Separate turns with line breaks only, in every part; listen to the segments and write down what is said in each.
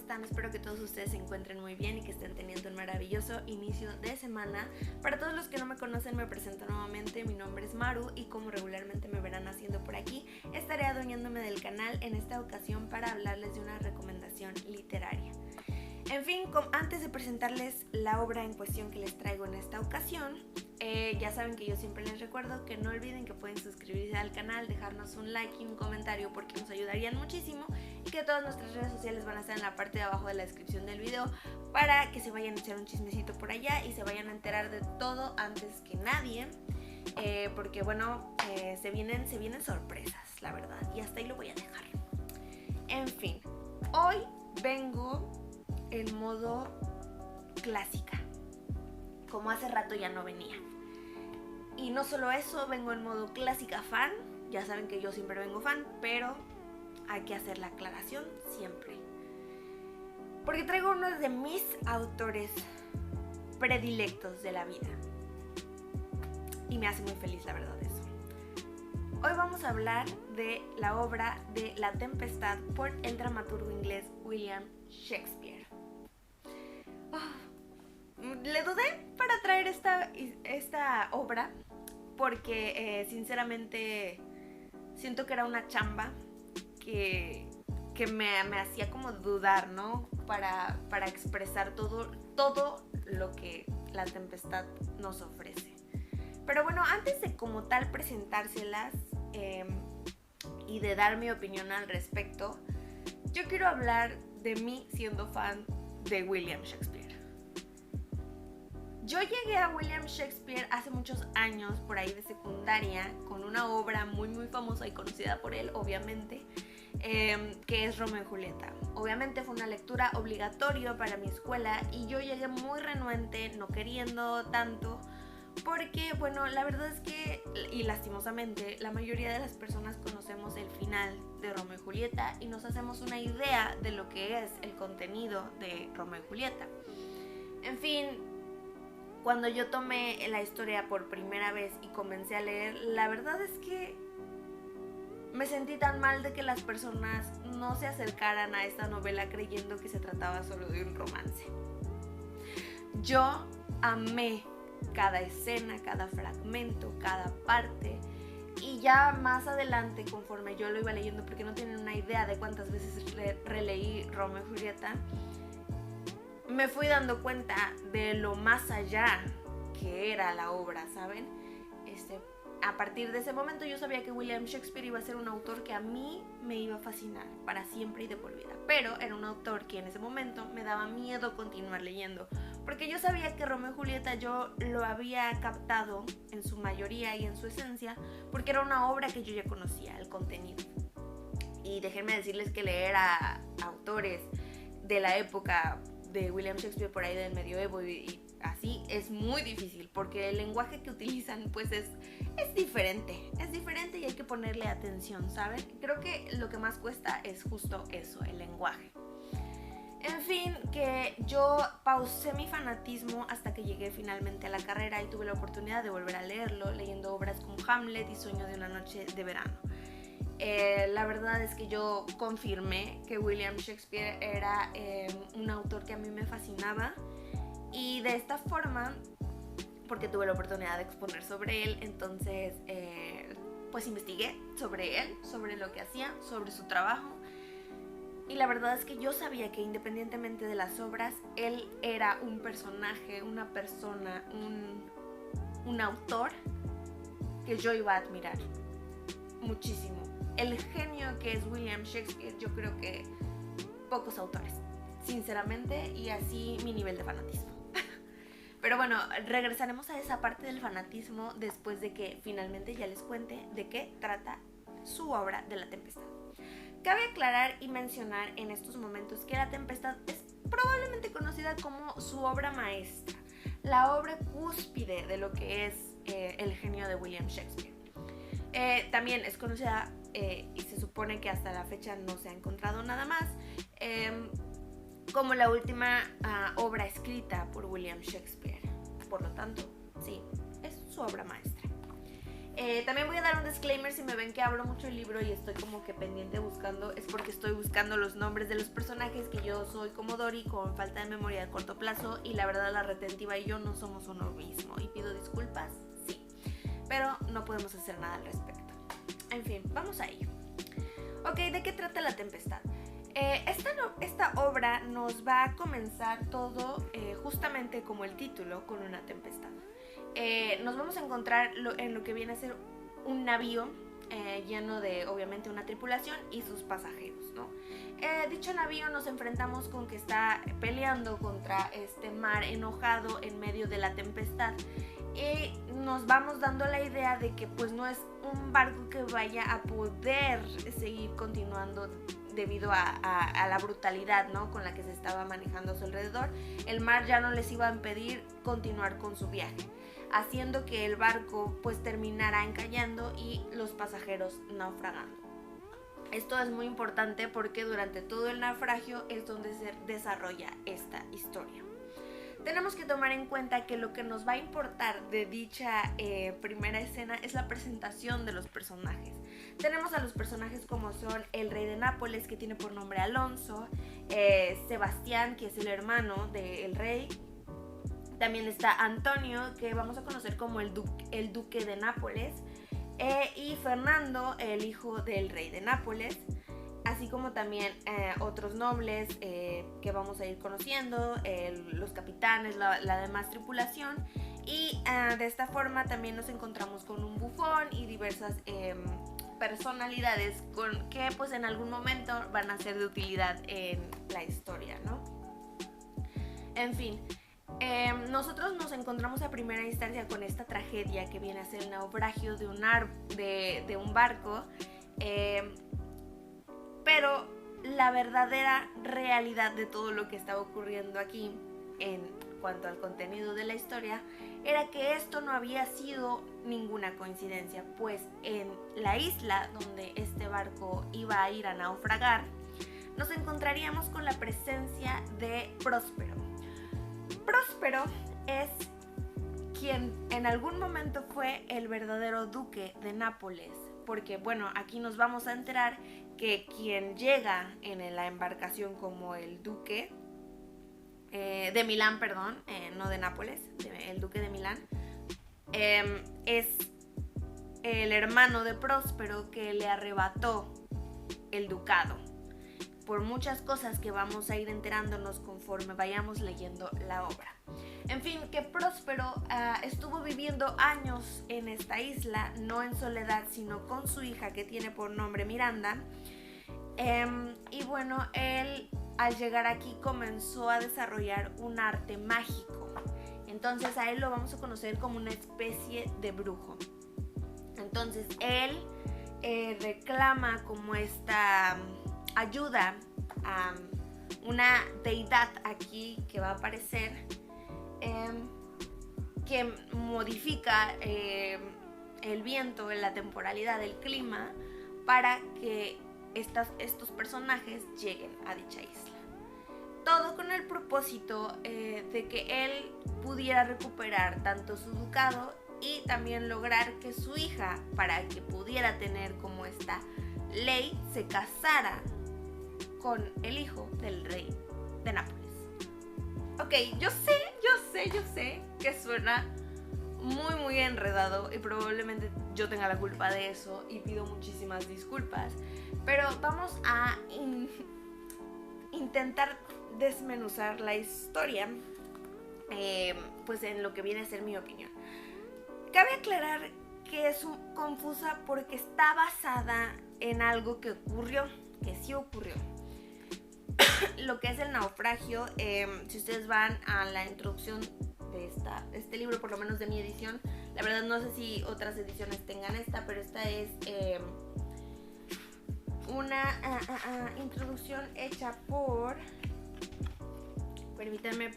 están? Espero que todos ustedes se encuentren muy bien y que estén teniendo un maravilloso inicio de semana. Para todos los que no me conocen, me presento nuevamente. Mi nombre es Maru y como regularmente me verán haciendo por aquí, estaré adueñándome del canal en esta ocasión para hablarles de una recomendación literaria. En fin, antes de presentarles la obra en cuestión que les traigo en esta ocasión, ya saben que yo siempre les recuerdo que no olviden que pueden suscribirse al canal, dejarnos un like y un comentario porque nos ayudarían muchísimo, y que todas nuestras redes sociales van a estar en la parte de abajo de la descripción del video para que se vayan a echar un chismecito por allá y se vayan a enterar de todo antes que nadie, porque bueno, se vienen sorpresas, la verdad, y hasta ahí lo voy a dejar. En fin, hoy vengo en modo clásica, como hace rato ya no venía. Y no solo eso, vengo en modo clásica fan. Ya saben que yo siempre vengo fan, pero hay que hacer la aclaración siempre, porque traigo uno de mis autores predilectos de la vida y me hace muy feliz, la verdad, eso. Hoy vamos a hablar de la obra de La Tempestad por el dramaturgo inglés William Shakespeare. Le dudé para traer esta obra porque sinceramente siento que era una chamba que me hacía como dudar, ¿no? Para expresar todo lo que La Tempestad nos ofrece. Pero bueno, antes de como tal presentárselas y de dar mi opinión al respecto, yo quiero hablar de mí siendo fan de William Shakespeare. Yo llegué a William Shakespeare hace muchos años, por ahí de secundaria, con una obra muy muy famosa y conocida por él, obviamente, que es Romeo y Julieta. Obviamente fue una lectura obligatoria para mi escuela y yo llegué muy renuente, no queriendo tanto, porque bueno, la verdad es que, y lastimosamente, la mayoría de las personas conocemos el final de Romeo y Julieta y nos hacemos una idea de lo que es el contenido de Romeo y Julieta. En fin, cuando yo tomé la historia por primera vez y comencé a leer, la verdad es que me sentí tan mal de que las personas no se acercaran a esta novela creyendo que se trataba solo de un romance. Yo amé cada escena, cada fragmento, cada parte, y ya más adelante, conforme yo lo iba leyendo, porque no tienen una idea de cuántas veces releí Romeo y Julieta, me fui dando cuenta de lo más allá que era la obra, ¿saben? A partir de ese momento yo sabía que William Shakespeare iba a ser un autor que a mí me iba a fascinar para siempre y de por vida, pero era un autor que en ese momento me daba miedo continuar leyendo, porque yo sabía que Romeo y Julieta yo lo había captado en su mayoría y en su esencia, porque era una obra que yo ya conocía, el contenido. Y déjenme decirles que leer a autores de la época de William Shakespeare, por ahí del medioevo y así, es muy difícil, porque el lenguaje que utilizan pues es diferente y hay que ponerle atención, ¿saben? Creo que lo que más cuesta es justo eso, el lenguaje. En fin, que yo pausé mi fanatismo hasta que llegué finalmente a la carrera y tuve la oportunidad de volver a leerlo, leyendo obras como Hamlet y Sueño de una noche de verano. La verdad es que yo confirmé que William Shakespeare era un autor que a mí me fascinaba, y de esta forma, porque tuve la oportunidad de exponer sobre él, entonces pues investigué sobre él, sobre lo que hacía, sobre su trabajo, y la verdad es que yo sabía que independientemente de las obras, él era un personaje, una persona, un autor que yo iba a admirar muchísimo. El genio que es William Shakespeare, yo creo que pocos autores, sinceramente, y así mi nivel de fanatismo. Pero bueno, regresaremos a esa parte del fanatismo después de que finalmente ya les cuente de qué trata su obra de La Tempestad. Cabe aclarar y mencionar en estos momentos que La Tempestad es probablemente conocida como su obra maestra, la obra cúspide de lo que es el genio de William Shakespeare. También es conocida y se supone que hasta la fecha no se ha encontrado nada más como la última obra escrita por William Shakespeare. Por lo tanto, sí, es su obra maestra. También voy a dar un disclaimer: si me ven que abro mucho el libro y estoy como que pendiente buscando, es porque estoy buscando los nombres de los personajes, que yo soy como Dory, con falta de memoria de corto plazo, y la verdad la retentiva y yo no somos uno mismo, y pido disculpas, sí, pero no podemos hacer nada al respecto. En fin, vamos a ello. Ok, ¿de qué trata La Tempestad? Esta obra nos va a comenzar todo justamente como el título, con una tempestad. Nos vamos a encontrar en lo que viene a ser un navío lleno de, obviamente, una tripulación y sus pasajeros, ¿no? Dicho navío nos enfrentamos con que está peleando contra este mar enojado en medio de la tempestad, y nos vamos dando la idea de que pues no es un barco que vaya a poder seguir continuando debido a la brutalidad, ¿no?, con la que se estaba manejando a su alrededor. El mar ya no les iba a impedir continuar con su viaje, haciendo que el barco pues terminara encallando y los pasajeros naufragando. Esto es muy importante porque durante todo el naufragio es donde se desarrolla esta historia. Tenemos que tomar en cuenta que lo que nos va a importar de dicha primera escena es la presentación de los personajes. Tenemos a los personajes como son el rey de Nápoles, que tiene por nombre Alonso, Sebastián, que es el hermano del rey. También está Antonio, que vamos a conocer como el duque de Nápoles, y Fernando, el hijo del rey de Nápoles, así como también otros nobles que vamos a ir conociendo, los capitanes, la demás tripulación, y de esta forma también nos encontramos con un bufón y diversas personalidades que pues en algún momento van a ser de utilidad en la historia, ¿no? En fin, nosotros nos encontramos a primera instancia con esta tragedia que viene a ser el naufragio de un barco, pero la verdadera realidad de todo lo que estaba ocurriendo aquí en cuanto al contenido de la historia era que esto no había sido ninguna coincidencia, pues en la isla donde este barco iba a ir a naufragar nos encontraríamos con la presencia de Próspero. Próspero es quien en algún momento fue el verdadero duque de Nápoles, porque bueno, aquí nos vamos a enterar que quien llega en la embarcación como el duque de Milán, perdón, no de Nápoles, el duque de Milán, es el hermano de Próspero, que le arrebató el ducado, por muchas cosas que vamos a ir enterándonos conforme vayamos leyendo la obra. En fin, que Próspero estuvo viviendo años en esta isla, no en soledad, sino con su hija, que tiene por nombre Miranda. Y bueno, él al llegar aquí comenzó a desarrollar un arte mágico. Entonces a él lo vamos a conocer como una especie de brujo. Entonces él reclama como esta ayuda a una deidad aquí que va a aparecer, que modifica el viento, la temporalidad, el clima, para que estos personajes lleguen a dicha isla. Todo con el propósito de que él pudiera recuperar tanto su ducado y también lograr que su hija, para que pudiera tener como esta ley, se casara con el hijo del rey de Nápoles. Ok, yo sé que suena muy enredado y probablemente yo tenga la culpa de eso y pido muchísimas disculpas, pero vamos a intentar desmenuzar la historia, pues en lo que viene a ser mi opinión. Cabe aclarar que es confusa porque está basada en algo que ocurrió, que sí ocurrió. Lo que es el naufragio, si ustedes van a la introducción de este libro, por lo menos de mi edición, la verdad no sé si otras ediciones tengan esta, pero esta es una introducción hecha por... Permítanme,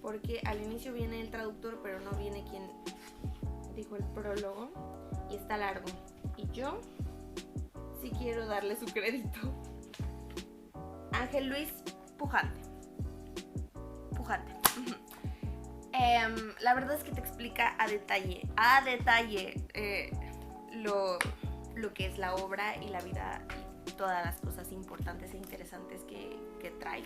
porque al inicio viene el traductor, pero no viene quien dijo el prólogo, y está largo, y yo sí quiero darle su crédito. Ángel Luis Pujante. La verdad es que te explica a detalle lo que es la obra y la vida y todas las cosas importantes e interesantes que trae.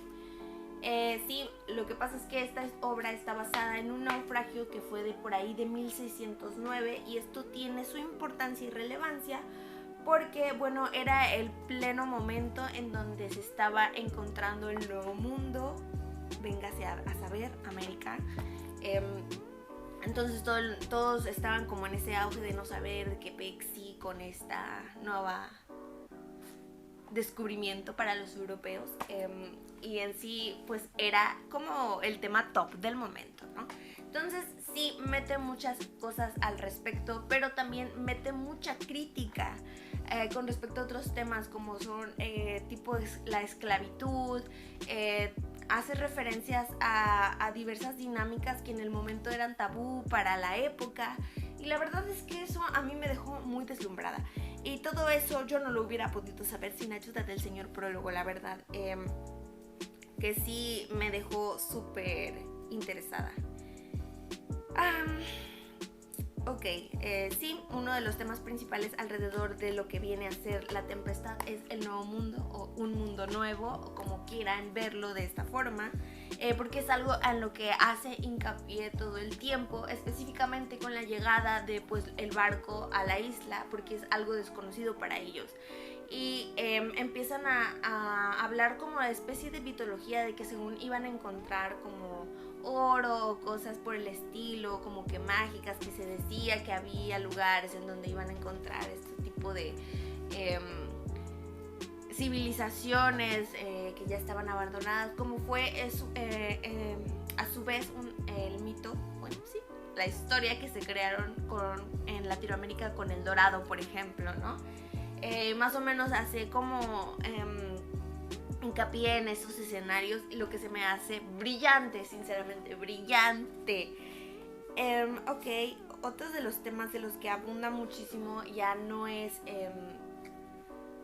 Sí, lo que pasa es que esta obra está basada en un naufragio que fue de por ahí de 1609 y esto tiene su importancia y relevancia porque, bueno, era el pleno momento en donde se estaba encontrando el nuevo mundo, véngase a saber, América. Entonces todos estaban como en ese auge de no saber qué pexi con esta nueva descubrimiento para los europeos, y en sí pues era como el tema top del momento, ¿no? Entonces sí mete muchas cosas al respecto, pero también mete mucha crítica con respecto a otros temas como son tipo la esclavitud, hace referencias a diversas dinámicas que en el momento eran tabú para la época, y la verdad es que eso a mí me dejó muy deslumbrada. Y todo eso yo no lo hubiera podido saber sin ayuda del señor prólogo, la verdad, que sí me dejó súper interesada. Ok, sí, uno de los temas principales alrededor de lo que viene a ser La Tempestad es el nuevo mundo o un mundo nuevo, o como quieran verlo de esta forma, porque es algo en lo que hace hincapié todo el tiempo, específicamente con la llegada de pues, el barco a la isla, porque es algo desconocido para ellos. Y empiezan a hablar como una especie de mitología de que según iban a encontrar como oro o cosas por el estilo, como que mágicas, que se decía que había lugares en donde iban a encontrar este tipo de civilizaciones que ya estaban abandonadas, como fue a su vez el mito, bueno, sí, la historia que se crearon en Latinoamérica con el Dorado, por ejemplo, ¿no? Más o menos hace como hincapié en esos escenarios, y lo que se me hace brillante, sinceramente, brillante. Ok, otros de los temas de los que abunda muchísimo ya no es...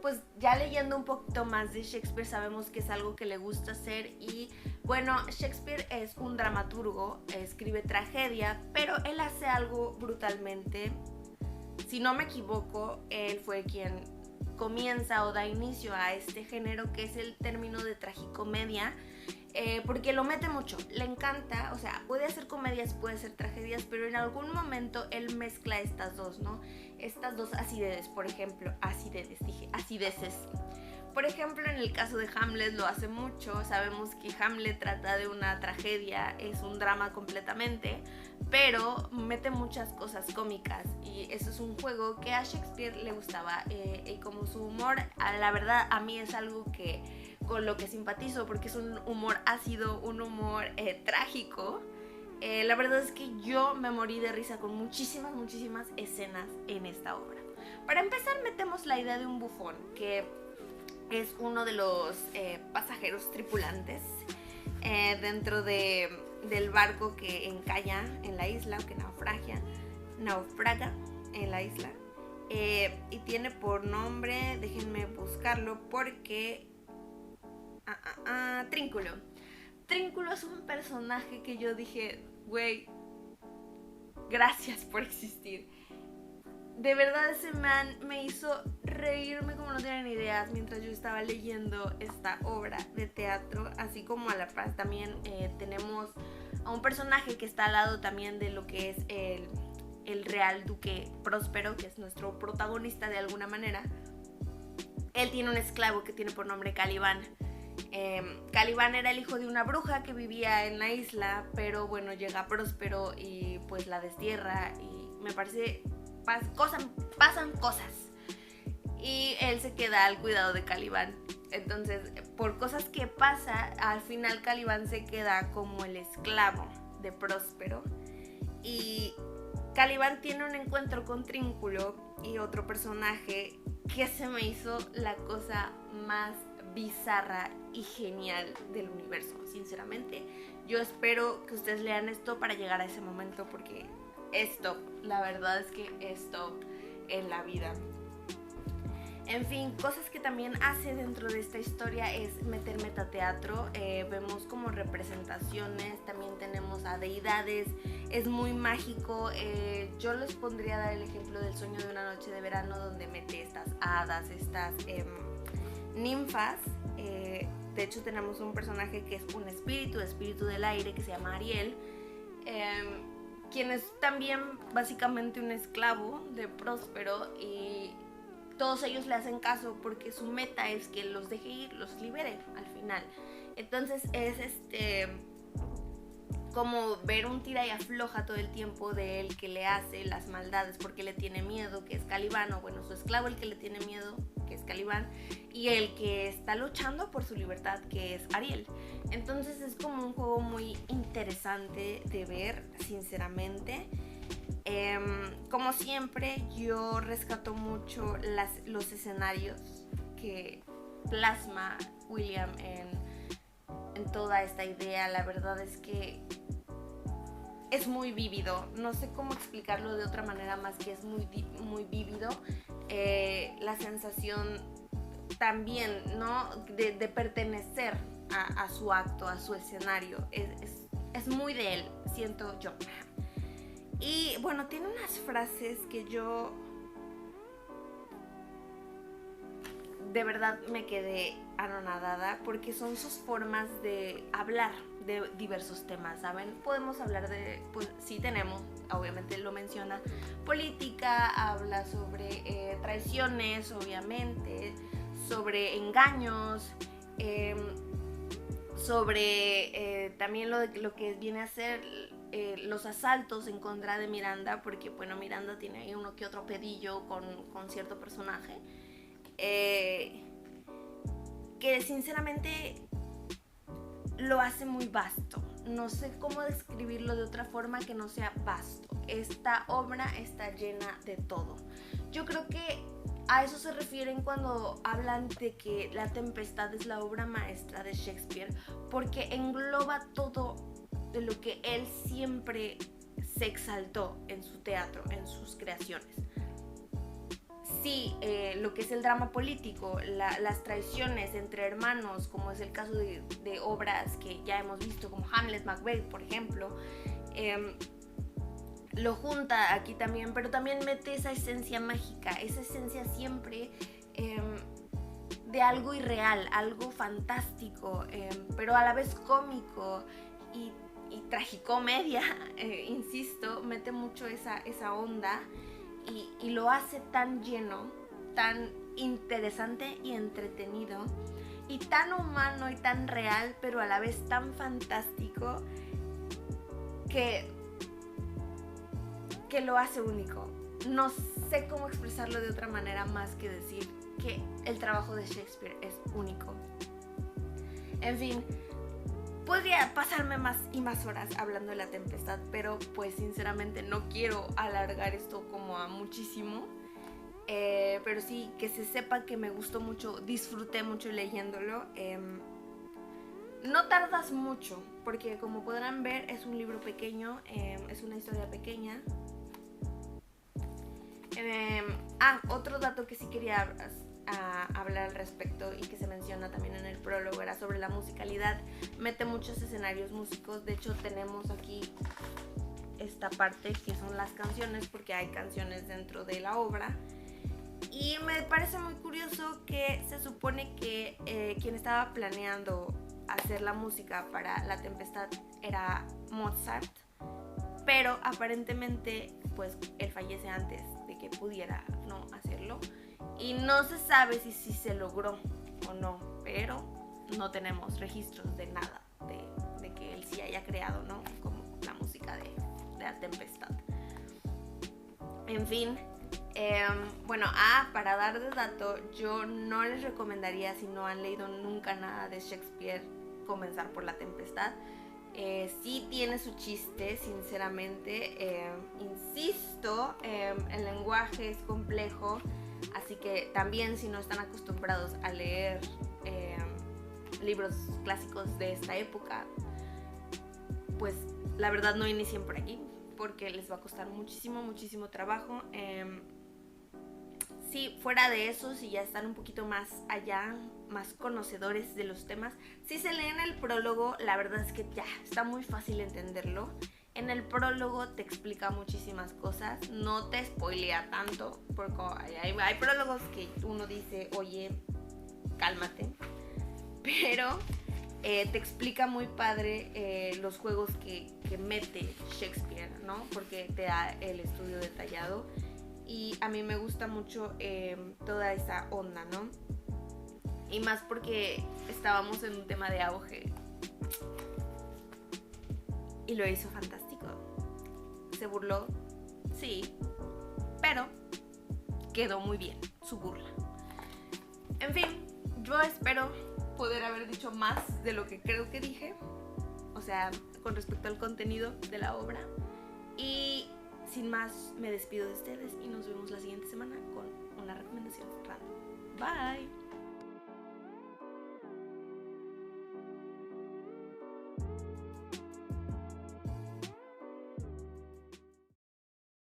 pues ya leyendo un poquito más de Shakespeare sabemos que es algo que le gusta hacer, y bueno, Shakespeare es un dramaturgo, escribe tragedia, pero él hace algo brutalmente. Si no me equivoco, él fue quien comienza o da inicio a este género que es el término de tragicomedia, porque lo mete mucho, le encanta, o sea, puede hacer comedias, puede hacer tragedias, pero en algún momento él mezcla estas dos, ¿no? Estas dos acideces, por ejemplo, acideces. Por ejemplo, en el caso de Hamlet lo hace mucho, sabemos que Hamlet trata de una tragedia, es un drama completamente, pero mete muchas cosas cómicas, y eso es un juego que a Shakespeare le gustaba, y como su humor, la verdad a mí es algo que con lo que simpatizo, porque es un humor ácido, un humor trágico. La verdad es que yo me morí de risa con muchísimas escenas en esta obra. Para empezar, metemos la idea de un bufón, que es uno de los pasajeros tripulantes dentro del barco que encalla en la isla, o que naufraga en la isla, y tiene por nombre, déjenme buscarlo, porque Trínculo. Trínculo es un personaje que yo dije, güey, gracias por existir. De verdad ese man me hizo reírme como no tienen ideas mientras yo estaba leyendo esta obra de teatro, así como a la par también tenemos a un personaje que está al lado también de lo que es el real duque Próspero, que es nuestro protagonista de alguna manera. Él tiene un esclavo que tiene por nombre Calibán. Calibán era el hijo de una bruja que vivía en la isla, pero bueno, llega Próspero y pues la destierra, y me parece pasan cosas, y él se queda al cuidado de Calibán. Entonces, por cosas que pasa, al final Calibán se queda como el esclavo de Próspero, y Calibán tiene un encuentro con Trínculo y otro personaje que se me hizo la cosa más bizarra y genial del universo. Sinceramente, yo espero que ustedes lean esto para llegar a ese momento, porque es top, la verdad es que es top en la vida. En fin, cosas que también hace dentro de esta historia es meter metateatro. Vemos como representaciones, también tenemos a deidades, es muy mágico. Yo les pondría a dar el ejemplo del Sueño de una noche de verano, donde mete estas hadas, estas ninfas. De hecho tenemos un personaje que es un espíritu del aire, que se llama Ariel, quien es también básicamente un esclavo de Próspero, y todos ellos le hacen caso porque su meta es que los deje ir, los libere al final. Entonces es como ver un tira y afloja todo el tiempo de él, que le hace las maldades porque le tiene miedo, que es Calibán, o bueno, su esclavo el que le tiene miedo, que es Calibán, y el que está luchando por su libertad, que es Ariel. Entonces es como un juego muy interesante de ver, sinceramente. Como siempre, yo rescato mucho los escenarios que plasma William en toda esta idea. La verdad es que es muy vívido, no sé cómo explicarlo de otra manera más que es muy, muy vívido. La sensación también, ¿no?, de pertenecer a su acto, a su escenario, es muy de él, siento yo. Y bueno, tiene unas frases que yo de verdad me quedé anonadada, porque son sus formas de hablar de diversos temas, ¿saben? Podemos hablar de, pues sí tenemos, obviamente lo menciona, política, habla sobre traiciones, obviamente, sobre engaños, sobre también lo que viene a ser los asaltos en contra de Miranda, porque bueno, Miranda tiene ahí uno que otro pedillo con cierto personaje. Que sinceramente lo hace muy vasto. No sé cómo describirlo de otra forma que no sea vasto. Esta obra está llena de todo. Yo creo que a eso se refieren cuando hablan de que La Tempestad es la obra maestra de Shakespeare, porque engloba todo de lo que él siempre se exaltó en su teatro, en sus creaciones. Sí, lo que es el drama político, las traiciones entre hermanos, como es el caso de obras que ya hemos visto, como Hamlet, Macbeth, por ejemplo, lo junta aquí también, pero también mete esa esencia mágica, esa esencia siempre de algo irreal, algo fantástico, pero a la vez cómico y tragicomedia, insisto, mete mucho esa onda. Y lo hace tan lleno, tan interesante y entretenido, y tan humano y tan real, pero a la vez tan fantástico, que lo hace único. No sé cómo expresarlo de otra manera más que decir que el trabajo de Shakespeare es único. En fin, podría pasarme más y más horas hablando de La Tempestad, pero pues sinceramente no quiero alargar esto como a muchísimo. Pero sí, que se sepa que me gustó mucho, disfruté mucho leyéndolo. No tardas mucho, porque como podrán ver es un libro pequeño, es una historia pequeña. Otro dato que sí quería hablar al respecto y que se menciona también en el prólogo era sobre la musicalidad. Mete muchos escenarios músicos. De hecho tenemos aquí esta parte que son las canciones, porque hay canciones dentro de la obra, y me parece muy curioso que se supone que quien estaba planeando hacer la música para La Tempestad era Mozart, pero aparentemente pues él fallece antes de que pudiera no hacerlo. Y no se sabe si se logró o no, pero no tenemos registros de nada de que él sí haya creado, ¿no?, como la música de La Tempestad. En fin, bueno, para dar de dato, yo no les recomendaría, si no han leído nunca nada de Shakespeare, comenzar por La Tempestad. Sí tiene su chiste, sinceramente. Insisto, el lenguaje es complejo. Así que también, si no están acostumbrados a leer libros clásicos de esta época, pues la verdad no inicien por aquí, porque les va a costar muchísimo trabajo. Sí, fuera de eso, si ya están un poquito más allá, más conocedores de los temas, si se leen el prólogo, la verdad es que ya está muy fácil entenderlo. En el prólogo te explica muchísimas cosas, no te spoilea tanto, porque hay prólogos que uno dice, oye, cálmate, pero te explica muy padre los juegos que mete Shakespeare, ¿no? Porque te da el estudio detallado. Y a mí me gusta mucho toda esa onda, ¿no? Y más porque estábamos en un tema de auge. Y lo hizo fantástico. Se burló, sí, pero quedó muy bien su burla. En fin, yo espero poder haber dicho más de lo que creo que dije. O sea, con respecto al contenido de la obra. Y sin más, me despido de ustedes y nos vemos la siguiente semana con una recomendación random. Bye.